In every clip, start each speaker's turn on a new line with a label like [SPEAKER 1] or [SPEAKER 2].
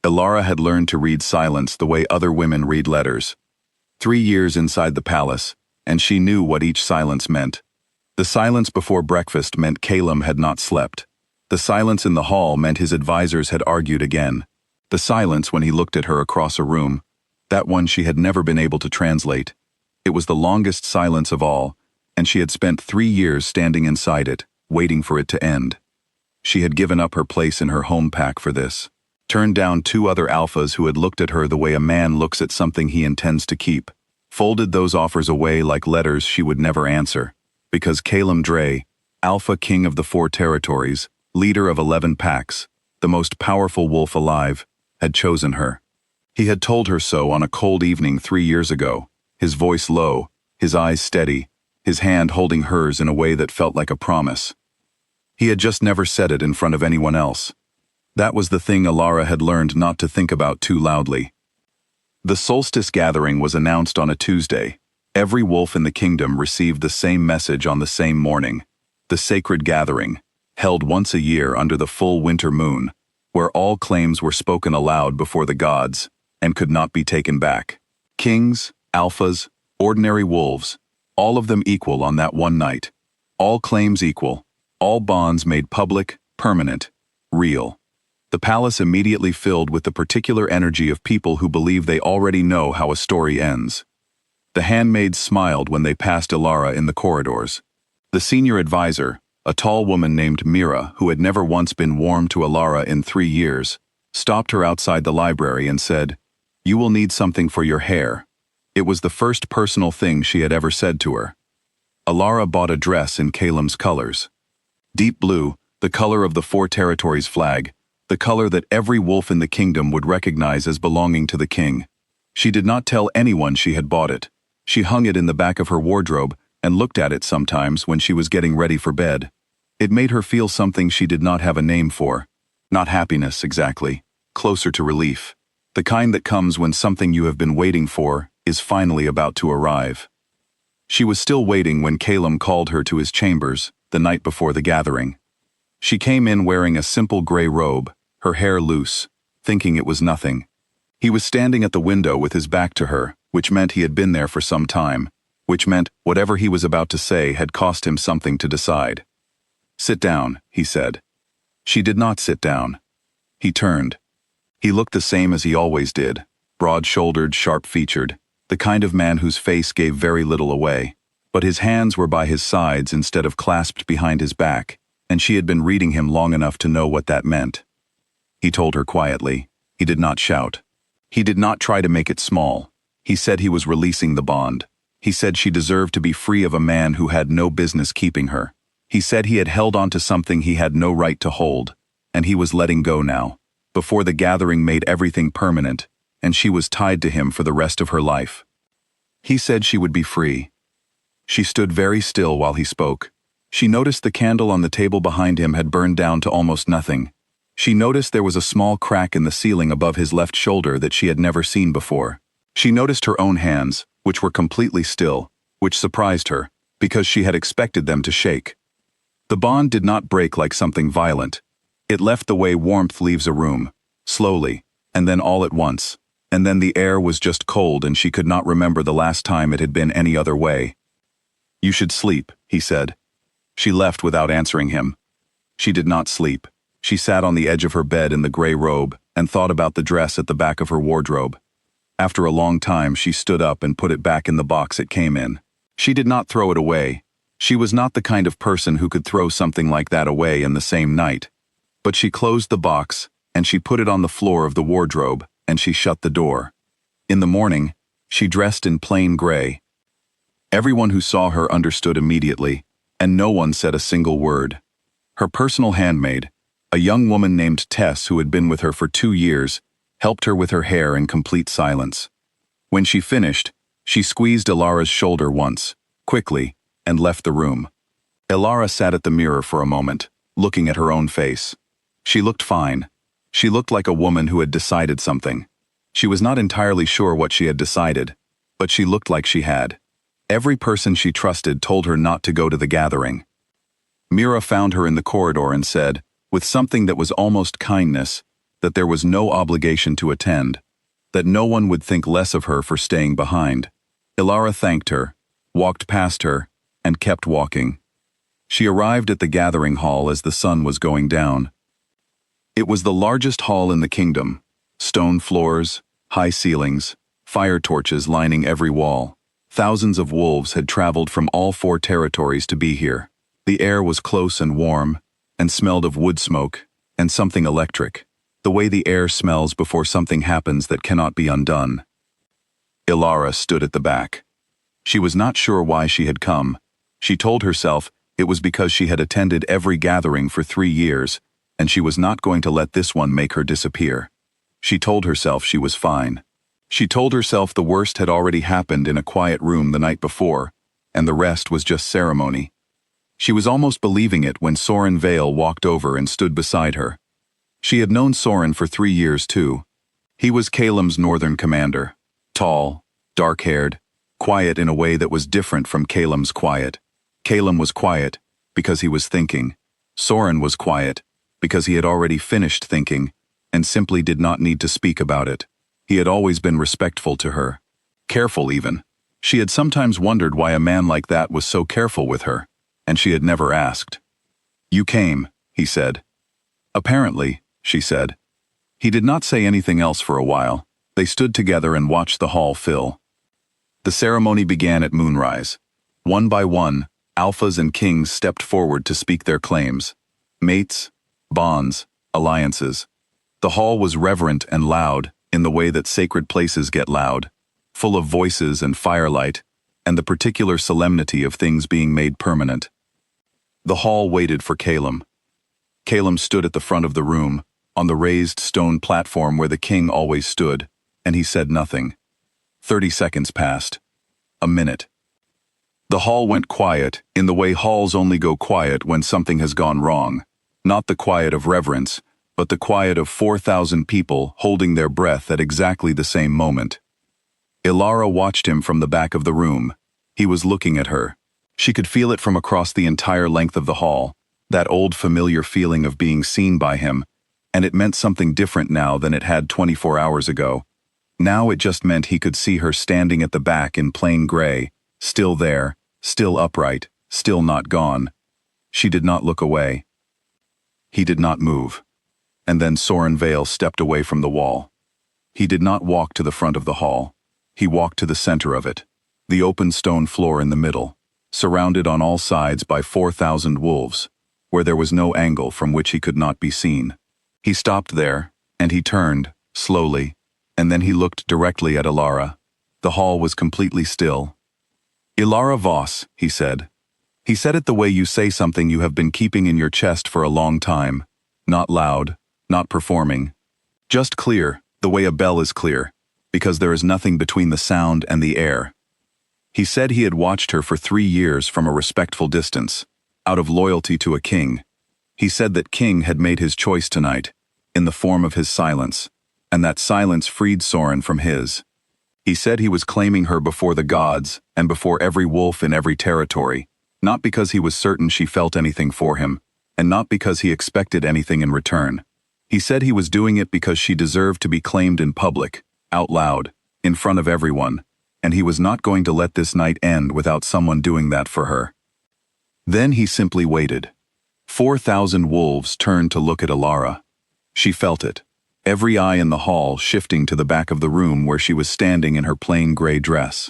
[SPEAKER 1] Ilara had learned to read silence the way other women read letters. 3 years inside the palace, and she knew what each silence meant. The silence before breakfast meant Calum had not slept. The silence in the hall meant his advisors had argued again. The silence when he looked at her across a room, that one she had never been able to translate. It was the longest silence of all, and she had spent 3 years standing inside it, waiting for it to end. She had given up her place in her home pack for this. Turned down 2 other alphas who had looked at her the way a man looks at something he intends to keep. Folded those offers away like letters she would never answer. Because Calum Dre, Alpha King of the 4 territories, leader of 11 packs, the most powerful wolf alive, had chosen her. He had told her so on a cold evening 3 years ago, his voice low, his eyes steady, his hand holding hers in a way that felt like a promise. He had just never said it in front of anyone else. That was the thing Ilara had learned not to think about too loudly. The solstice gathering was announced on a Tuesday. Every wolf in the kingdom received the same message on the same morning. The sacred gathering, held once a year under the full winter moon, where all claims were spoken aloud before the gods and could not be taken back. Kings, alphas, ordinary wolves, all of them equal on that one night. All claims equal, all bonds made public, permanent, real. The palace immediately filled with the particular energy of people who believe they already know how a story ends. The handmaids smiled when they passed Ilara in the corridors. The senior advisor, a tall woman named Mira who had never once been warm to Ilara in 3 years, stopped her outside the library and said, "You will need something for your hair." It was the first personal thing she had ever said to her. Ilara bought a dress in Calum's colors. Deep blue, the color of the 4 territories flag, the color that every wolf in the kingdom would recognize as belonging to the king. She did not tell anyone she had bought it. She hung it in the back of her wardrobe and looked at it sometimes when she was getting ready for bed. It made her feel something she did not have a name for. Not happiness, exactly. Closer to relief. The kind that comes when something you have been waiting for is finally about to arrive. She was still waiting when Calum called her to his chambers, the night before the gathering. She came in wearing a simple gray robe, her hair loose, thinking it was nothing. He was standing at the window with his back to her, which meant he had been there for some time, which meant whatever he was about to say had cost him something to decide. "Sit down," he said. She did not sit down. He turned. He looked the same as he always did, broad-shouldered, sharp-featured, the kind of man whose face gave very little away. But his hands were by his sides instead of clasped behind his back, and she had been reading him long enough to know what that meant. He told her quietly. He did not shout. He did not try to make it small. He said he was releasing the bond. He said she deserved to be free of a man who had no business keeping her. He said he had held on to something he had no right to hold, and he was letting go now, before the gathering made everything permanent, and she was tied to him for the rest of her life. He said she would be free. She stood very still while he spoke. She noticed the candle on the table behind him had burned down to almost nothing. She noticed there was a small crack in the ceiling above his left shoulder that she had never seen before. She noticed her own hands, which were completely still, which surprised her, because she had expected them to shake. The bond did not break like something violent. It left the way warmth leaves a room, slowly, and then all at once, and then the air was just cold and she could not remember the last time it had been any other way. "You should sleep," he said. She left without answering him. She did not sleep. She sat on the edge of her bed in the gray robe and thought about the dress at the back of her wardrobe. After a long time, she stood up and put it back in the box it came in. She did not throw it away. She was not the kind of person who could throw something like that away in the same night. But she closed the box, and she put it on the floor of the wardrobe, and she shut the door. In the morning, she dressed in plain gray. Everyone who saw her understood immediately, and no one said a single word. Her personal handmaid, a young woman named Tess who had been with her for 2 years, helped her with her hair in complete silence. When she finished, she squeezed Ilara's shoulder once, quickly, and left the room. Ilara sat at the mirror for a moment, looking at her own face. She looked fine. She looked like a woman who had decided something. She was not entirely sure what she had decided, but she looked like she had. Every person she trusted told her not to go to the gathering. Mira found her in the corridor and said, with something that was almost kindness, that there was no obligation to attend, that no one would think less of her for staying behind. Ilara thanked her, walked past her, and kept walking. She arrived at the gathering hall as the sun was going down. It was the largest hall in the kingdom. Stone floors, high ceilings, fire torches lining every wall. Thousands of wolves had traveled from all 4 territories to be here. The air was close and warm, and smelled of wood smoke, and something electric, the way the air smells before something happens that cannot be undone. Ilara stood at the back. She was not sure why she had come. She told herself it was because she had attended every gathering for 3 years, and she was not going to let this one make her disappear. She told herself she was fine. She told herself the worst had already happened in a quiet room the night before, and the rest was just ceremony. She was almost believing it when Soren Vale walked over and stood beside her. She had known Soren for 3 years too. He was Caelim's northern commander. Tall, dark-haired, quiet in a way that was different from Caelim's quiet. Caelim was quiet because he was thinking. Soren was quiet because he had already finished thinking and simply did not need to speak about it. He had always been respectful to her. Careful even. She had sometimes wondered why a man like that was so careful with her, and she had never asked. "You came," he said. "Apparently," she said. He did not say anything else for a while. They stood together and watched the hall fill. The ceremony began at moonrise. One by one, alphas and kings stepped forward to speak their claims. Mates, bonds, alliances. The hall was reverent and loud, in the way that sacred places get loud, full of voices and firelight, and the particular solemnity of things being made permanent. The hall waited for Caelim. Caelim stood at the front of the room, on the raised stone platform where the king always stood, and he said nothing. 30 seconds passed. A minute. The hall went quiet, in the way halls only go quiet when something has gone wrong. Not the quiet of reverence, but the quiet of 4,000 people holding their breath at exactly the same moment. Ilara watched him from the back of the room. He was looking at her. She could feel it from across the entire length of the hall, that old familiar feeling of being seen by him, and it meant something different now than it had 24 hours ago. Now it just meant he could see her standing at the back in plain gray, still there, still upright, still not gone. She did not look away. He did not move. And then Soren Vale stepped away from the wall. He did not walk to the front of the hall. He walked to the center of it, the open stone floor in the middle, surrounded on all sides by 4,000 wolves, where there was no angle from which he could not be seen. He stopped there, and he turned, slowly, and then he looked directly at Ilara. The hall was completely still. "Ilara Voss," he said. He said it the way you say something you have been keeping in your chest for a long time, not loud, not performing. Just clear, the way a bell is clear, because there is nothing between the sound and the air. He said he had watched her for 3 years from a respectful distance, out of loyalty to a king. He said that King had made his choice tonight, in the form of his silence, and that silence freed Soren from his. He said he was claiming her before the gods and before every wolf in every territory, not because he was certain she felt anything for him, and not because he expected anything in return. He said he was doing it because she deserved to be claimed in public, out loud, in front of everyone, and he was not going to let this night end without someone doing that for her. Then he simply waited. 4,000 wolves turned to look at Ilara. She felt it, every eye in the hall shifting to the back of the room where she was standing in her plain gray dress.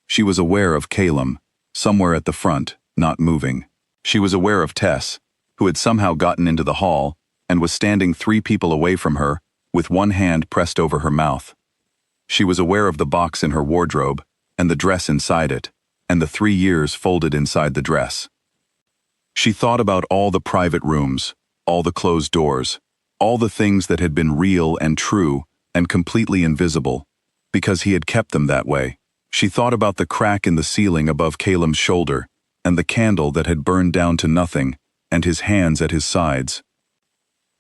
[SPEAKER 1] She was aware of Caelim, somewhere at the front, not moving. She was aware of Tess, who had somehow gotten into the hall and was standing 3 people away from her, with one hand pressed over her mouth. She was aware of the box in her wardrobe, and the dress inside it, and the 3 years folded inside the dress. She thought about all the private rooms, all the closed doors, all the things that had been real and true and completely invisible, because he had kept them that way. She thought about the crack in the ceiling above Caelim's shoulder, and the candle that had burned down to nothing, and his hands at his sides.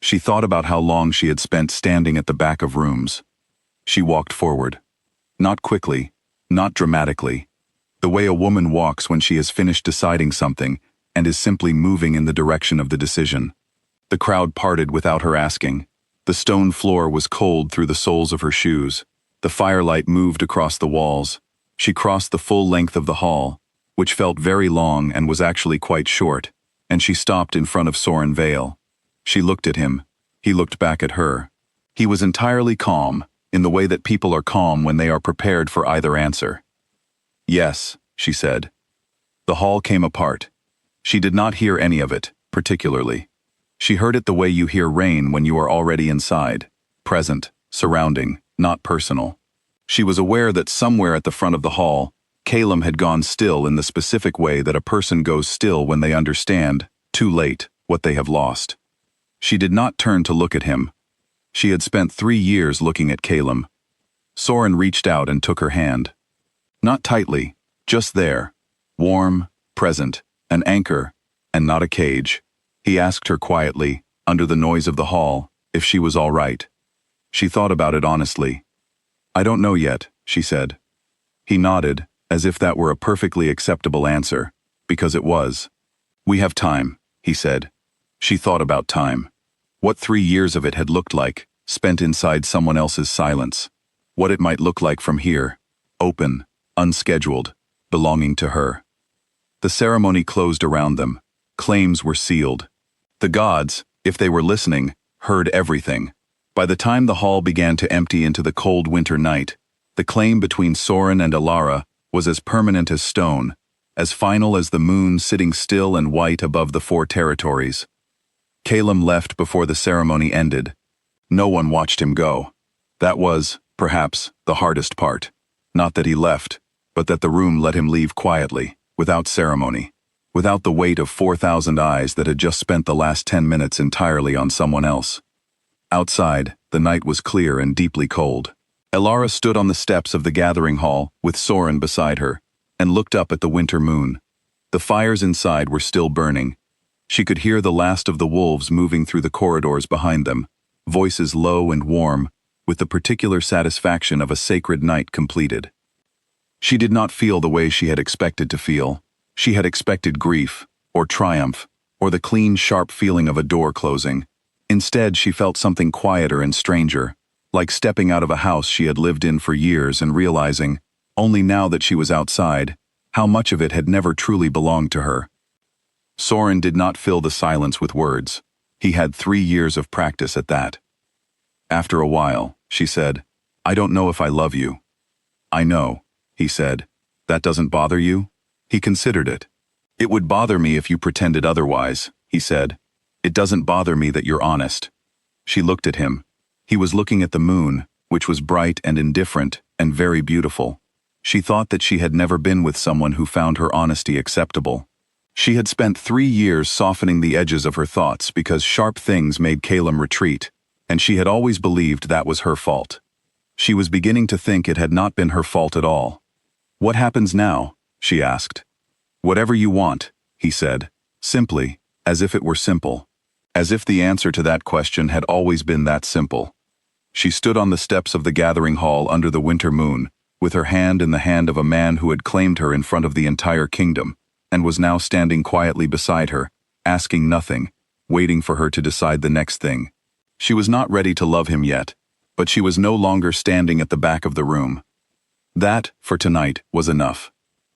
[SPEAKER 1] She thought about how long she had spent standing at the back of rooms. She walked forward. Not quickly, not dramatically. The way a woman walks when she has finished deciding something and is simply moving in the direction of the decision. The crowd parted without her asking. The stone floor was cold through the soles of her shoes. The firelight moved across the walls. She crossed the full length of the hall, which felt very long and was actually quite short, and she stopped in front of Soren Vale. She looked at him. He looked back at her. He was entirely calm, in the way that people are calm when they are prepared for either answer. "Yes," she said. The hall came apart. She did not hear any of it, particularly. She heard it the way you hear rain when you are already inside, present, surrounding, not personal. She was aware that somewhere at the front of the hall, Calum had gone still in the specific way that a person goes still when they understand, too late, what they have lost. She did not turn to look at him. She had spent 3 years looking at Calum. Soren reached out and took her hand. Not tightly, just there, warm, present, an anchor, and not a cage. He asked her quietly, under the noise of the hall, if she was all right. She thought about it honestly. "I don't know yet," she said. He nodded, as if that were a perfectly acceptable answer, because it was. "We have time," he said. She thought about time. What 3 years of it had looked like, spent inside someone else's silence. What it might look like from here, open, unscheduled, belonging to her. The ceremony closed around them. Claims were sealed. The gods, if they were listening, heard everything. By the time the hall began to empty into the cold winter night, the claim between Soren and Alara was as permanent as stone, as final as the moon sitting still and white above the 4 territories. Calum left before the ceremony ended. No one watched him go. That was, perhaps, the hardest part. Not that he left, but that the room let him leave quietly, without ceremony, without the weight of 4,000 eyes that had just spent the last 10 minutes entirely on someone else. Outside, the night was clear and deeply cold. Alara stood on the steps of the gathering hall, with Soren beside her, and looked up at the winter moon. The fires inside were still burning. She could hear the last of the wolves moving through the corridors behind them, voices low and warm, with the particular satisfaction of a sacred night completed. She did not feel the way she had expected to feel. She had expected grief, or triumph, or the clean, sharp feeling of a door closing. Instead, she felt something quieter and stranger, like stepping out of a house she had lived in for years and realizing, only now that she was outside, how much of it had never truly belonged to her. Soren did not fill the silence with words. He had 3 years of practice at that. After a while, she said, "I don't know if I love you." "I know," he said. "That doesn't bother you?" He considered it. "It would bother me if you pretended otherwise," he said. "It doesn't bother me that you're honest." She looked at him. He was looking at the moon, which was bright and indifferent and very beautiful. She thought that she had never been with someone who found her honesty acceptable. She had spent 3 years softening the edges of her thoughts because sharp things made Calum retreat, and she had always believed that was her fault. She was beginning to think it had not been her fault at all. "What happens now?" she asked. "Whatever you want," he said, simply, as if it were simple. As if the answer to that question had always been that simple. She stood on the steps of the gathering hall under the winter moon, with her hand in the hand of a man who had claimed her in front of the entire kingdom, and was now standing quietly beside her, asking nothing, waiting for her to decide the next thing. She was not ready to love him yet, but she was no longer standing at the back of the room. That, for tonight, was enough.